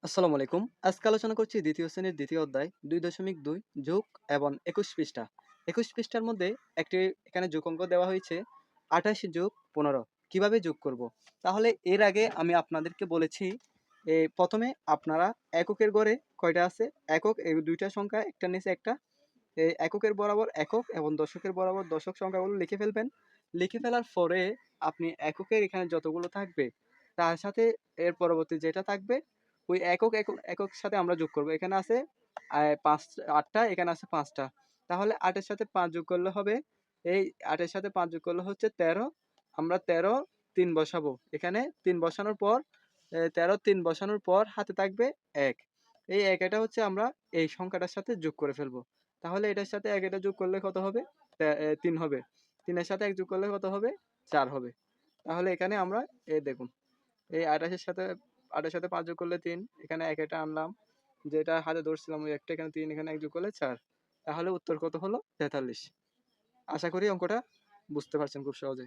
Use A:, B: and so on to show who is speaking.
A: আসসালামু আলাইকুম। আজকে আলোচনা করছি দ্বিতীয় শ্রেণীর দ্বিতীয় অধ্যায় ২.২ যোগ এবং ২১ পৃষ্ঠা। ২১ পৃষ্ঠার মধ্যে একটি এখানে যোগ অঙ্ক দেওয়া হয়েছে ২৮ যোগ ১৫ কিভাবে যোগ করব? তাহলে এর আগে আমি আপনাদেরকে বলেছি প্রথমে আপনারা এককের ঘরে কয়টা আছে? একক এই ২ টা সংখ্যা একটার নিচে একটা এককের বরাবর একক এবং দশকের বরাবর দশক সংখ্যাগুলো লিখে ফেলবেন। লিখে ফেলার পরে আপনি এককের এখানে যতগুলো থাকবে তার সাথে এর পরবর্তী যেটা থাকবে ওই একক সাথে আমরা যোগ করব। এখানে আছে ৮ টা, এখানে আছে ৫ টা। তাহলে ৮ এর সাথে ৫ যোগ করলে হবে এই ৮ এর সাথে ৫ যোগ করলে হচ্ছে ১৩। আমরা ১৩ ৩ বসাবো। এখানে ৩ বসানোর পর ১৩ ৩ বসানোর পর হাতে থাকবে ১। এই ১ এটা হচ্ছে আমরা এই সংখ্যাটার সাথে যোগ করে ফেলবো। তাহলে এটার সাথে ১ এটা যোগ করলে কত হবে? ৩ হবে। ৩ এর সাথে ১ যোগ করলে কত হবে? ৪ হবে। তাহলে এখানে আমরা দেখুন এই ২৮ এর সাথে ৮ এর সাথে ৫ যোগ করলে ৩, এখানে ১ এটা আনলাম। যেটা হাতে ধরছিলাম ওই একটা, এখানে ৩, এখানে ১ যোগ করলে ৪। তাহলে উত্তর কত হলো? ৪৩। আশা করি অঙ্কটা বুঝতে পারছেন খুব সহজে।